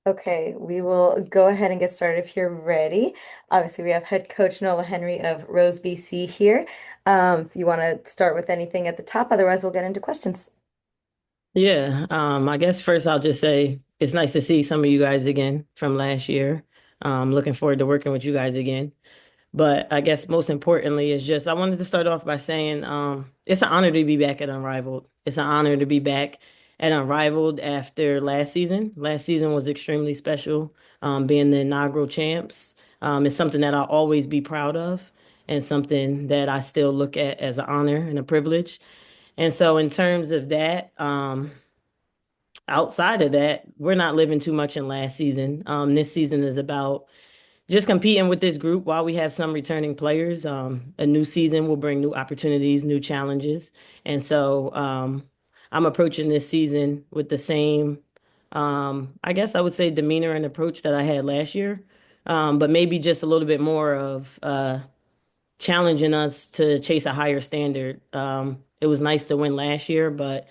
Okay, we will go ahead and get started if you're ready. Obviously, we have head coach Nola Henry of Rose, BC here. If you want to start with anything at the top, otherwise we'll get into questions. Yeah, I guess first I'll just say it's nice to see some of you guys again from last year. Looking forward to working with you guys again. But I guess most importantly is just I wanted to start off by saying it's an honor to be back at Unrivaled. It's an honor to be back at Unrivaled after last season. Last season was extremely special, being the inaugural champs. It's something that I'll always be proud of and something that I still look at as an honor and a privilege. And so in terms of that, outside of that, we're not living too much in last season. This season is about just competing with this group while we have some returning players. A new season will bring new opportunities, new challenges. And so I'm approaching this season with the same, I guess I would say, demeanor and approach that I had last year, but maybe just a little bit more of challenging us to chase a higher standard. It was nice to win last year, but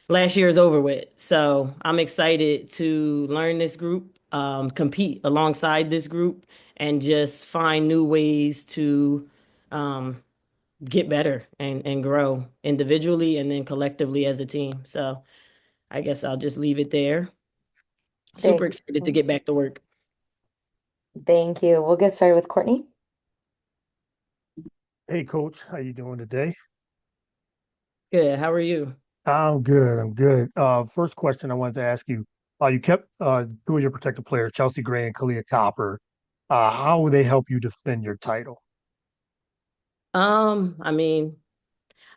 last year is over with. So I'm excited to learn this group, compete alongside this group, and just find new ways to um, get better and grow individually and then collectively as a team. So I guess I'll just leave it there. Super Thank excited to you. get back to work. Thank you. We'll get started with Courtney. Hey, Coach, how you doing today? Good. How are you? I'm good. I'm good. First question I wanted to ask you: you kept two of your protected players, Chelsea Gray and Kalia Copper. How will they help you defend your title? I mean,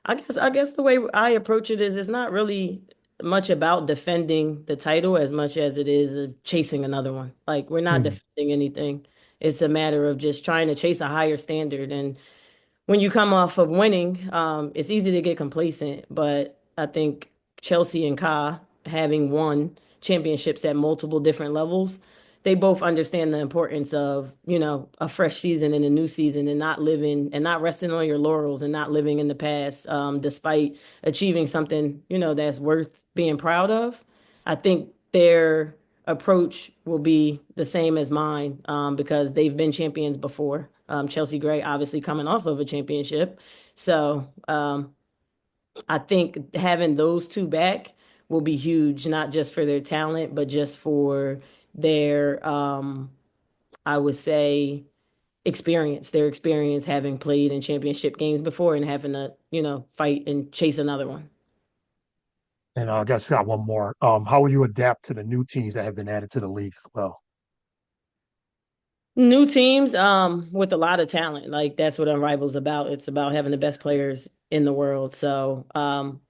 I guess the way I approach it is it's not really much about defending the title as much as it is of chasing another one. Like we're not Hmm. defending anything. It's a matter of just trying to chase a higher standard. And when you come off of winning, it's easy to get complacent. But I think Chelsea and Ka having won championships at multiple different levels, they both understand the importance of, a fresh season and a new season and not living and not resting on your laurels and not living in the past, despite achieving something, that's worth being proud of. I think their approach will be the same as mine because they've been champions before. Chelsea Gray obviously coming off of a championship. So I think having those two back will be huge, not just for their talent, but just for their, I would say, their experience having played in championship games before and having to, fight and chase another one. And I guess I got one more. How will you adapt to the new teams that have been added to the league as well? New teams, with a lot of talent. Like that's what Unrival's about. It's about having the best players in the world. So,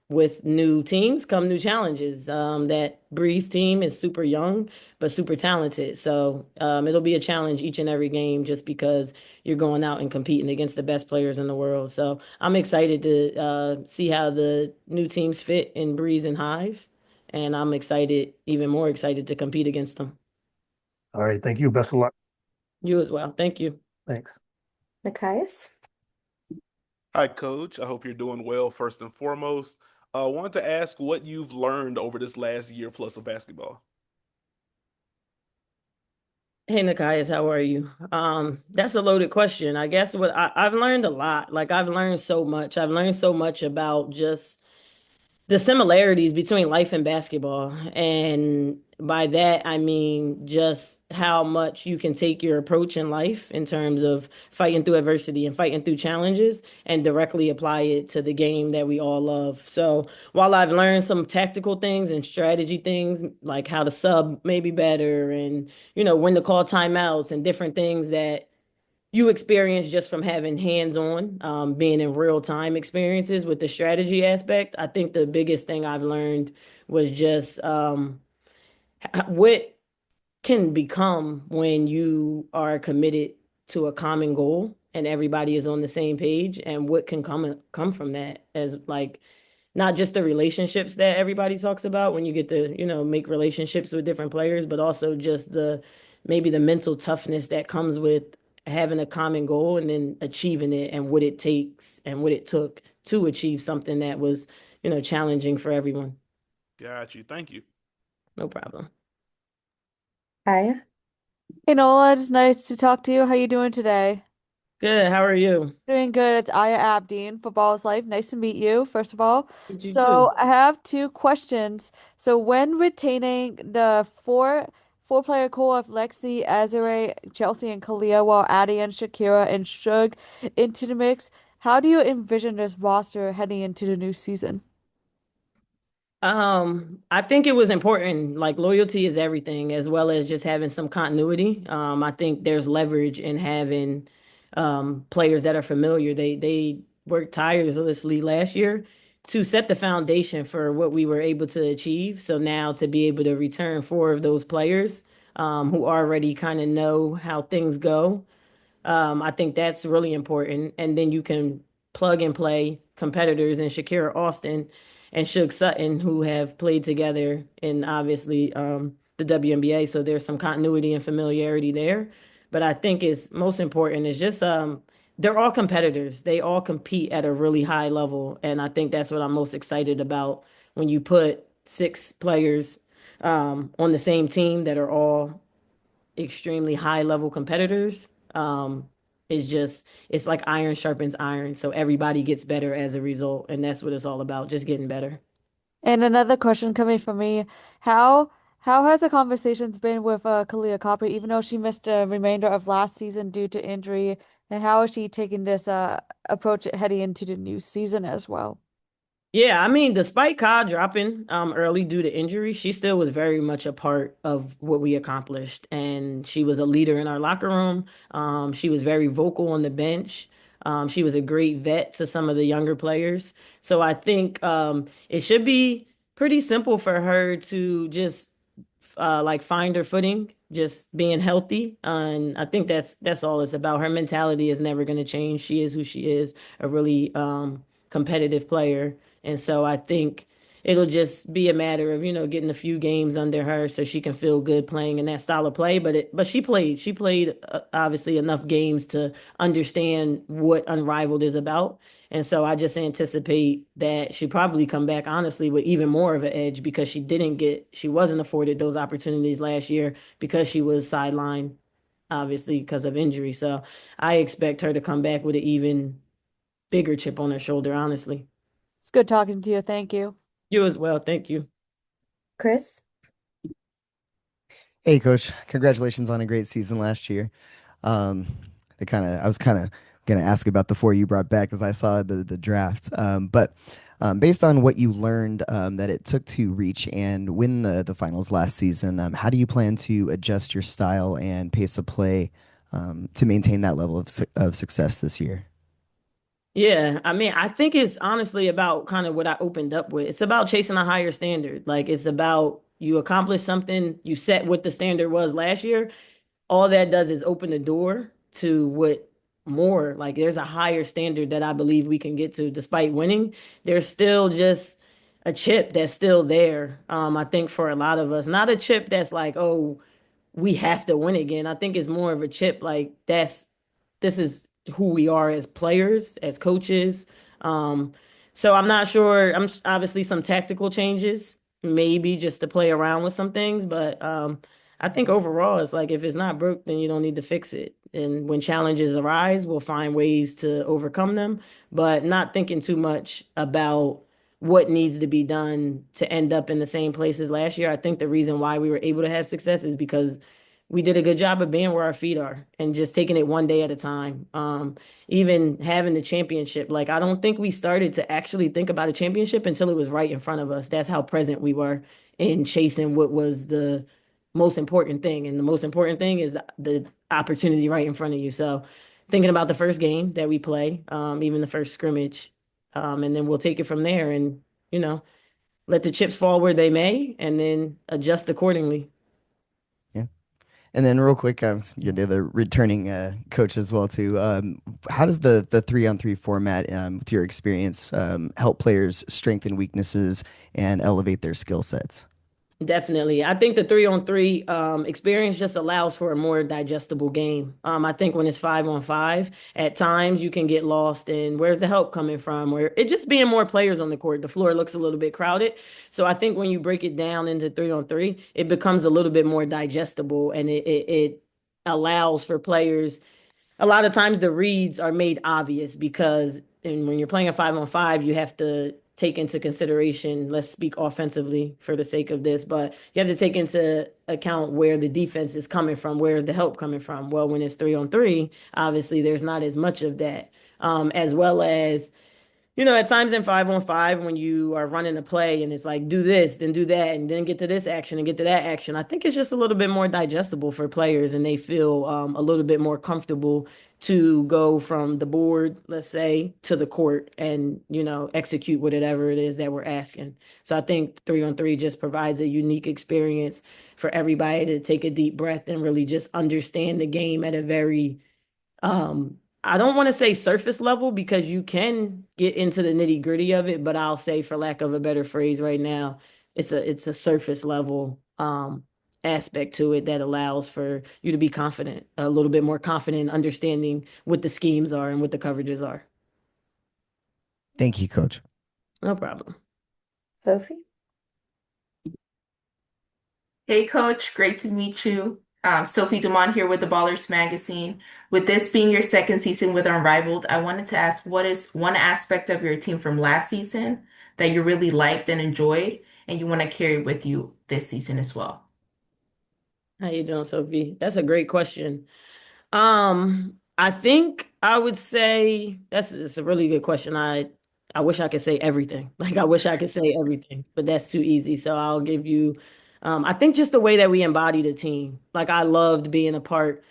with new teams come new challenges. That Breeze team is super young, but super talented. So, it'll be a challenge each and every game just because you're going out and competing against the best players in the world. So, I'm excited to see how the new teams fit in Breeze and Hive, and I'm excited, even more excited to compete against them. All right, thank you. Best of luck. You as well. Thank you. Thanks. Nikias. Hi, Coach. I hope you're doing well first and foremost. I wanted to ask what you've learned over this last year plus of basketball. Hey Nikias, how are you? That's a loaded question. I guess I've learned a lot. Like I've learned so much. I've learned so much about just the similarities between life and basketball. And by that, I mean just how much you can take your approach in life in terms of fighting through adversity and fighting through challenges and directly apply it to the game that we all love. So while I've learned some tactical things and strategy things, like how to sub maybe better and, when to call timeouts and different things that you experience just from having hands-on, being in real time experiences with the strategy aspect. I think the biggest thing I've learned was just what can become when you are committed to a common goal and everybody is on the same page, and what can come from that as like not just the relationships that everybody talks about when you get to, make relationships with different players, but also just the maybe the mental toughness that comes with having a common goal and then achieving it and what it takes and what it took to achieve something that was, challenging for everyone. Got you. Thank you. No problem. Hi. Hey Nola, it's nice to talk to you. How you doing today? Good. How are you? Doing good. It's Aya Abdeen, Football is Life. Nice to meet you, first of all. You too. So I have two questions. So when retaining the four player core of Lexi, Azare, Chelsea, and Kalia while adding in Shakira and Shug into the mix, how do you envision this roster heading into the new season? I think it was important. Like loyalty is everything, as well as just having some continuity. I think there's leverage in having players that are familiar. They worked tirelessly last year to set the foundation for what we were able to achieve. So now to be able to return four of those players who already kind of know how things go. I think that's really important. And then you can plug and play competitors in Shakira Austin and Suge Sutton, who have played together in obviously the WNBA. So there's some continuity and familiarity there. But I think is most important is just they're all competitors. They all compete at a really high level. And I think that's what I'm most excited about when you put six players on the same team that are all extremely high level competitors. It's just it's like iron sharpens iron, so everybody gets better as a result, and that's what it's all about, just getting better. And another question coming from me, how how has the conversations been with Kalia Copper, even though she missed the remainder of last season due to injury, and how is she taking this approach heading into the new season as well? Yeah, I mean, despite Ka dropping early due to injury, she still was very much a part of what we accomplished, and she was a leader in our locker room. She was very vocal on the bench. She was a great vet to some of the younger players. So I think it should be pretty simple for her to just like find her footing, just being healthy. And I think that's all it's about. Her mentality is never going to change. She is who she is, a really competitive player. And so I think it'll just be a matter of, getting a few games under her so she can feel good playing in that style of play. But she played obviously enough games to understand what Unrivaled is about. And so I just anticipate that she'll probably come back honestly with even more of an edge because she wasn't afforded those opportunities last year because she was sidelined, obviously because of injury. So I expect her to come back with an even bigger chip on her shoulder, honestly. It's good talking to you. Thank you. You as well. Thank you. Chris? Hey, Coach. Congratulations on a great season last year. Um, I was kind of gonna ask about the four you brought back as I saw the draft. But based on what you learned that it took to reach and win the finals last season, how do you plan to adjust your style and pace of play to maintain that level of success this year? Yeah, I mean, I think it's honestly about kind of what I opened up with. It's about chasing a higher standard. Like it's about you accomplish something, you set what the standard was last year. All that does is open the door to what more. Like there's a higher standard that I believe we can get to despite winning. There's still just a chip that's still there. I think for a lot of us, not a chip that's like, oh, we have to win again. I think it's more of a chip like this is who we are as players, as coaches. Um, so I'm not sure. I'm obviously some tactical changes, maybe just to play around with some things, but I think overall it's like if it's not broke, then you don't need to fix it. And when challenges arise, we'll find ways to overcome them, but not thinking too much about what needs to be done to end up in the same place as last year. I think the reason why we were able to have success is because we did a good job of being where our feet are and just taking it one day at a time. Even having the championship, like I don't think we started to actually think about a championship until it was right in front of us. That's how present we were in chasing what was the most important thing. And the most important thing is the opportunity right in front of you. So thinking about the first game that we play, even the first scrimmage, and then we'll take it from there and, you know, let the chips fall where they may and then adjust accordingly. Yeah. And then real quick, you're the other returning coach as well too. How does the 3-on-3 format, with your experience, help players strengthen weaknesses and elevate their skill sets? Definitely. I think the 3-on-3 experience just allows for a more digestible game. I think when it's 5-on-5, at times you can get lost in where's the help coming from, or it just being more players on the court. The floor looks a little bit crowded. So I think when you break it down into 3-on-3, it becomes a little bit more digestible and it allows for players a lot of times the reads are made obvious because and when you're playing a 5-on-5, you have to take into consideration, let's speak offensively for the sake of this, but you have to take into account where the defense is coming from, where is the help coming from. Well, when it's 3-on-3, obviously there's not as much of that. As well as at times in 5-on-5, when you are running a play and it's like, do this, then do that, and then get to this action and get to that action, I think it's just a little bit more digestible for players and they feel a little bit more comfortable to go from the board, let's say, to the court and, execute whatever it is that we're asking. So I think 3-on-3 just provides a unique experience for everybody to take a deep breath and really just understand the game at a very I don't want to say surface level because you can get into the nitty gritty of it, but I'll say, for lack of a better phrase right now, it's a surface level aspect to it that allows for you to be confident, a little bit more confident in understanding what the schemes are and what the coverages are. Thank you, Coach. No problem. Sophie? Hey, Coach. Great to meet you. Sophie Dumont here with the Ballers Magazine. With this being your second season with Unrivaled, I wanted to ask what is one aspect of your team from last season that you really liked and enjoyed, and you want to carry with you this season as well? How you doing, Sophie? That's a great question. I think I would say it's a really good question. I wish I could say everything. Like I wish I could say everything, but that's too easy. So I'll give you I think just the way that we embody the team. Like I loved being a part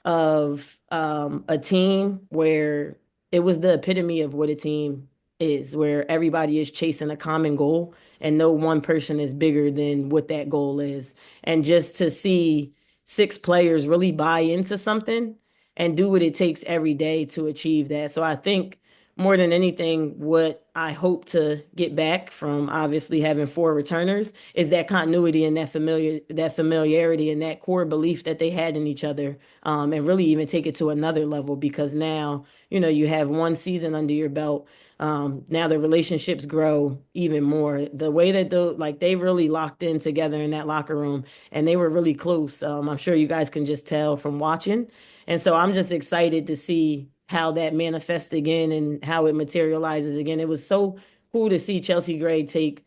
of a team where it was the epitome of what a team is, where everybody is chasing a common goal and no one person is bigger than what that goal is. And just to see six players really buy into something and do what it takes every day to achieve that. So I think more than anything, what I hope to get back from obviously having four returners is that continuity and that familiarity and that core belief that they had in each other, and really even take it to another level because now, you have one season under your belt. Now the relationships grow even more. The way that they really locked in together in that locker room and they were really close. I'm sure you guys can just tell from watching. And so I'm just excited to see how that manifests again and how it materializes again. It was so cool to see Chelsea Gray take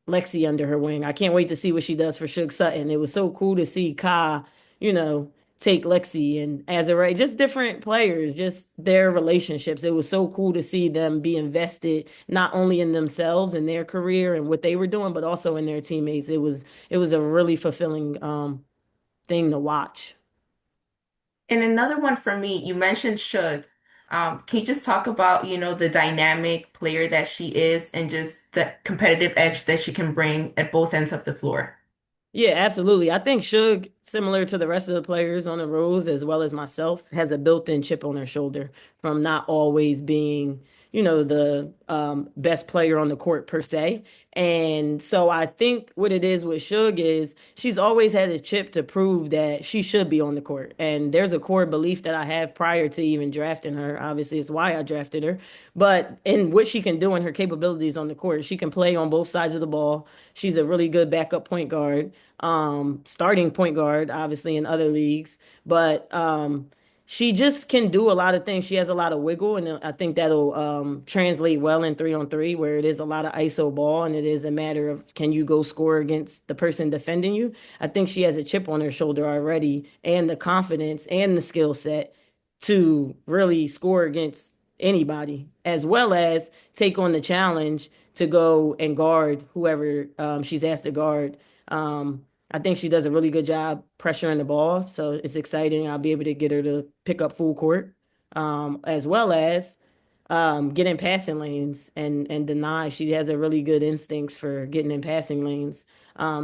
Lexi under her wing. I can't wait to see what she does for Suge Sutton. It was so cool to see Ka, you know, take Lexi and Azare, just different players, just their relationships. It was so cool to see them be invested not only in themselves and their career and what they were doing, but also in their teammates. It was a really fulfilling thing to watch. And another one for me, you mentioned Suge. Can you just talk about, the dynamic player that she is and just the competitive edge that she can bring at both ends of the floor? Yeah, absolutely. I think Suge, similar to the rest of the players on the Rose, as well as myself, has a built-in chip on her shoulder from not always being, the best player on the court per se. And so I think what it is with Suge is she's always had a chip to prove that she should be on the court. And there's a core belief that I have prior to even drafting her. Obviously, it's why I drafted her. But in what she can do and her capabilities on the court, she can play on both sides of the ball. She's a really good backup point guard, starting point guard, obviously in other leagues, but she just can do a lot of things. She has a lot of wiggle, and I think that'll translate well in 3-on-3, where it is a lot of ISO ball, and it is a matter of can you go score against the person defending you. I think she has a chip on her shoulder already, and the confidence and the skill set to really score against anybody, as well as take on the challenge to go and guard whoever she's asked to guard. I think she does a really good job pressuring the ball, so it's exciting. I'll be able to get her to pick up full court, as well as get in passing lanes and deny. She has a really good instincts for getting in passing lanes.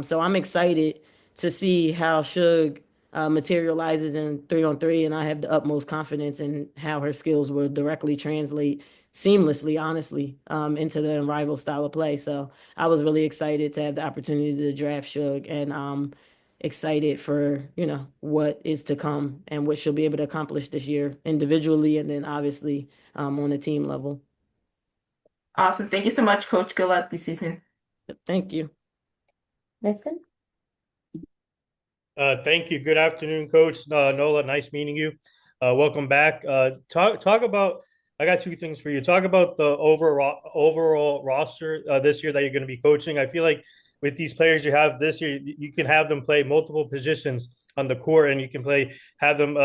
So I'm excited to see how Suge materializes in 3-on-3, and I have the utmost confidence in how her skills will directly translate seamlessly, honestly, into the Unrivaled style of play. So I was really excited to have the opportunity to draft Shug, and excited for, what is to come and what she'll be able to accomplish this year individually and then obviously on a team level. Awesome. Thank you so much, Coach. Good luck this season. Thank you. Nathan? Thank you. Good afternoon, Coach Nola. Nice meeting you. Welcome back. Talk about. I got two things for you. Talk about the overall roster this year that you're going to be coaching. I feel like with these players you have this year, you can have them play multiple positions on the court, and you can have them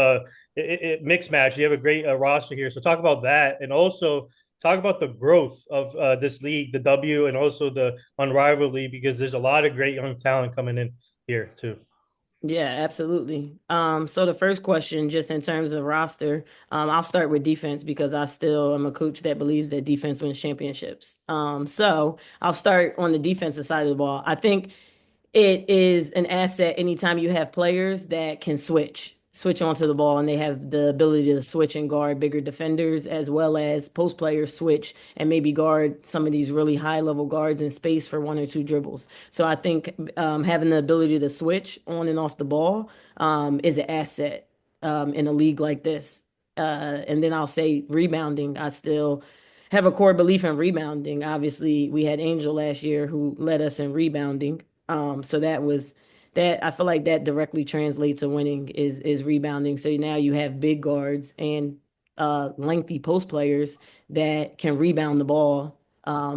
mix match. You have a great roster here. So talk about that, and also talk about the growth of this league, the W, and also the Unrivaled League, because there's a lot of great young talent coming in here too. Yeah, absolutely. So the first question, just in terms of roster, I'll start with defense because I still am a coach that believes that defense wins championships. So I'll start on the defensive side of the ball. I think it is an asset anytime you have players that can switch onto the ball, and they have the ability to switch and guard bigger defenders, as well as post players switch and maybe guard some of these really high level guards in space for one or two dribbles. So I think having the ability to switch on and off the ball is an asset in a league like this. And then I'll say rebounding. I still have a core belief in rebounding. Obviously, we had Angel last year who led us in rebounding. So that was that. I feel like that directly translates to winning is rebounding. So now you have big guards and lengthy post players that can rebound the ball,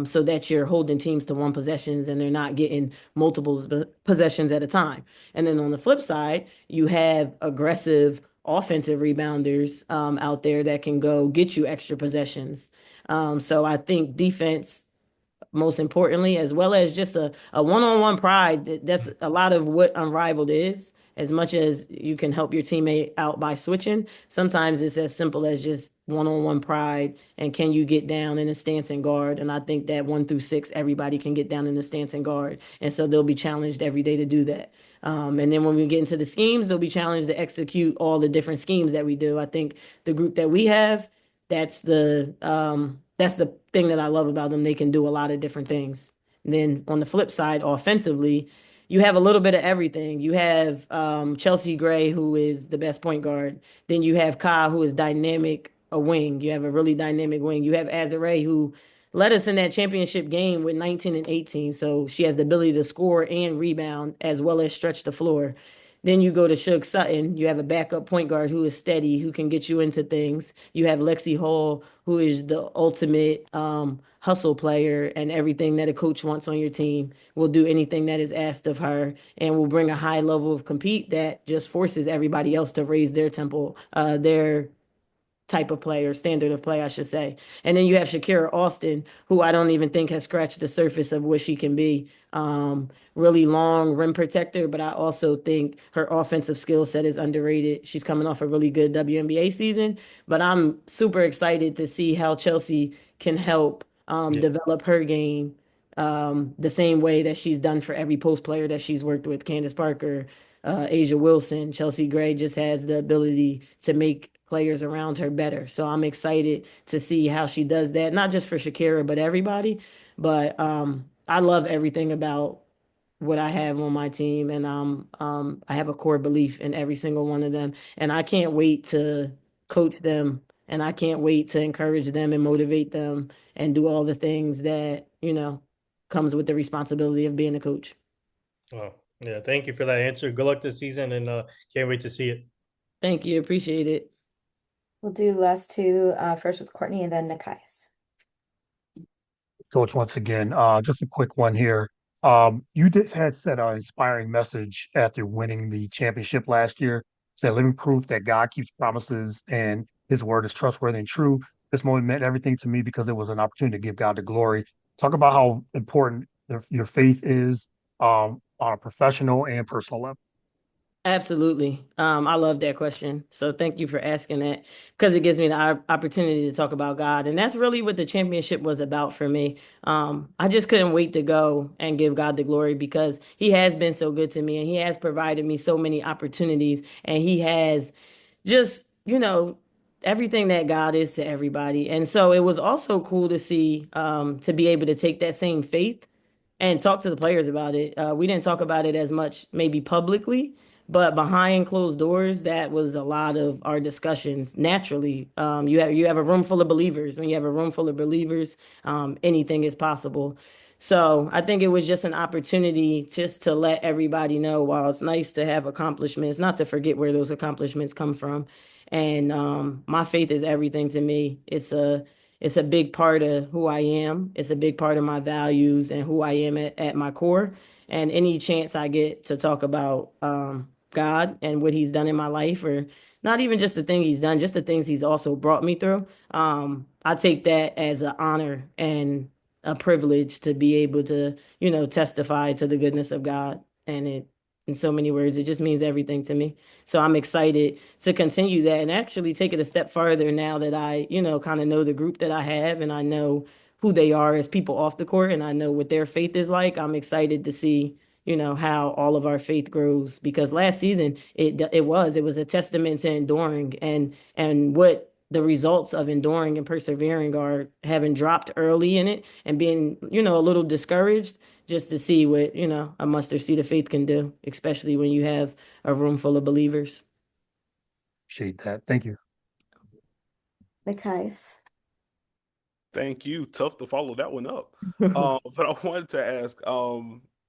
so that you're holding teams to one possessions and they're not getting multiple possessions at a time. And then on the flip side, you have aggressive offensive rebounders out there that can go get you extra possessions. So I think defense most importantly, as well as just a one-on-one pride. That's a lot of what Unrivaled is. As much as you can help your teammate out by switching, sometimes it's as simple as just one-on-one pride. And can you get down in a stance and guard? And I think that 1 through 6, everybody can get down in the stance and guard. And so they'll be challenged every day to do that. And then when we get into the schemes, they'll be challenged to execute all the different schemes that we do. I think the group that we have, that's the thing that I love about them. They can do a lot of different things. And then on the flip side, offensively, you have a little bit of everything. You have Chelsea Gray, who is the best point guard. Then you have Ka, who is dynamic, a wing. You have a really dynamic wing. You have Azare, who led us in that championship game with 19 and 18. So she has the ability to score and rebound as well as stretch the floor. Then you go to Shug Sutton. You have a backup point guard who is steady, who can get you into things. You have Lexi Hall, who is the ultimate hustle player, and everything that a coach wants on your team will do anything that is asked of her, and will bring a high level of compete that just forces everybody else to raise their tempo, their type of play, or standard of play, I should say. And then you have Shakira Austin, who I don't even think has scratched the surface of what she can be. Really long rim protector, but I also think her offensive skill set is underrated. She's coming off a really good WNBA season, but I'm super excited to see how Chelsea can help develop her game the same way that she's done for every post player that she's worked with. Candace Parker, Asia Wilson, Chelsea Gray just has the ability to make players around her better. So I'm excited to see how she does that, not just for Shakira, but everybody. But I love everything about what I have on my team, and I have a core belief in every single one of them, and I can't wait to coach them, and I can't wait to encourage them and motivate them and do all the things that, comes with the responsibility of being a coach. Oh, yeah. Thank you for that answer. Good luck this season, and can't wait to see it. Thank you. Appreciate it. We'll do last two first with Courtney and then Nakias. Coach, once again, just a quick one here. You did had said an inspiring message after winning the championship last year. Said living proof that God keeps promises and His word is trustworthy and true. This moment meant everything to me because it was an opportunity to give God the glory. Talk about how important your faith is on a professional and personal level. Absolutely. I love that question. So thank you for asking that because it gives me the opportunity to talk about God. And that's really what the championship was about for me. I just couldn't wait to go and give God the glory because he has been so good to me and he has provided me so many opportunities and he has just, everything that God is to everybody. And so it was also cool to see, to be able to take that same faith and talk to the players about it. We didn't talk about it as much, maybe publicly, but behind closed doors, that was a lot of our discussions. Naturally, you have a room full of believers. When you have a room full of believers, anything is possible. So I think it was just an opportunity just to let everybody know. While it's nice to have accomplishments, not to forget where those accomplishments come from. And my faith is everything to me. It's a big part of who I am. It's a big part of my values and who I am at my core. And any chance I get to talk about God and what He's done in my life, or not even just the thing He's done, just the things He's also brought me through, I take that as an honor and a privilege to be able to, testify to the goodness of God. And in so many words, it just means everything to me. So I'm excited to continue that and actually take it a step further now that I, kind of know the group that I have and I know who they are as people off the court and I know what their faith is like. I'm excited to see, how all of our faith grows because last season it was a testament to enduring and what the results of enduring and persevering are having dropped early in it and being, a little discouraged just to see what, a mustard seed of faith can do, especially when you have a room full of believers. Appreciate that. Thank you. Nikias. Thank you. Tough to follow that one up. But I wanted to ask,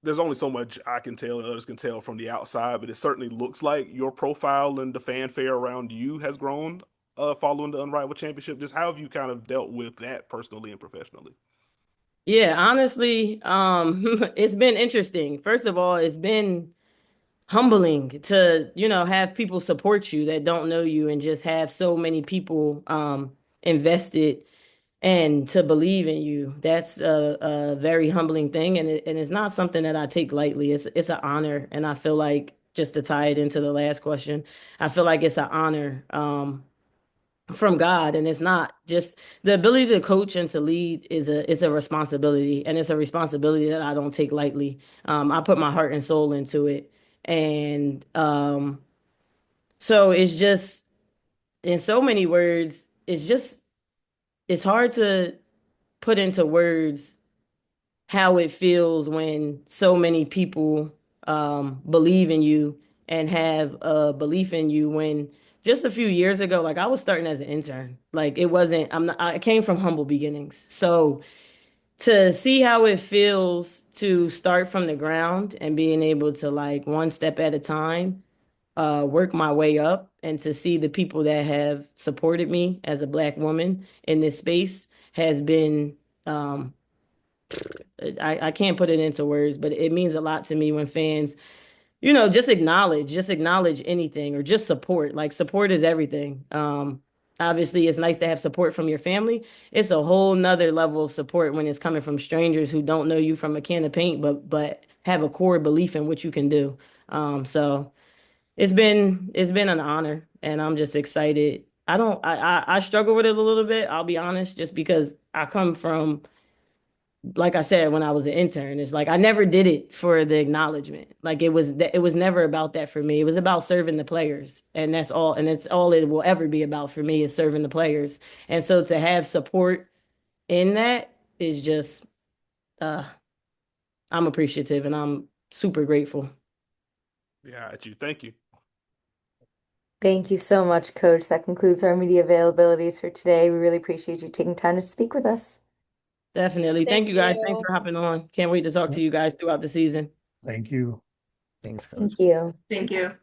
there's only so much I can tell and others can tell from the outside, but it certainly looks like your profile and the fanfare around you has grown following the Unrivaled Championship. Just how have you kind of dealt with that personally and professionally? Yeah, honestly, it's been interesting. First of all, it's been humbling to, have people support you that don't know you and just have so many people invested and to believe in you. That's a very humbling thing and it's not something that I take lightly. It's an honor and I feel like just to tie it into the last question, I feel like it's an honor. From God, and it's not just the ability to coach and to lead is a responsibility, and it's a responsibility that I don't take lightly. I put my heart and soul into it, and so it's just in so many words, it's hard to put into words how it feels when so many people believe in you and have a belief in you when just a few years ago, like I was starting as an intern. Like it wasn't, I came from humble beginnings. So to see how it feels to start from the ground and being able to like one step at a time, work my way up and to see the people that have supported me as a Black woman in this space has been um, I can't put it into words, but it means a lot to me when fans, just acknowledge anything or just support. Like support is everything. Obviously it's nice to have support from your family. It's a whole nother level of support when it's coming from strangers who don't know you from a can of paint, but have a core belief in what you can do. So it's been an honor and I'm just excited. I struggle with it a little bit, I'll be honest, just because I come from like I said, when I was an intern, it's like I never did it for the acknowledgement. Like it was never about that for me. It was about serving the players. And that's all, and it's all it will ever be about for me is serving the players. And so to have support in that is just uh I'm appreciative and I'm super grateful. Yeah, at you. Thank you. Thank you so much, Coach. That concludes our media availabilities for today. We really appreciate you taking time to speak with us. Definitely. Thank Thank you guys. Thanks you. for hopping on. Can't wait to talk to you guys throughout the season. Thank you. Thanks, Thank Coach. you. Thank you.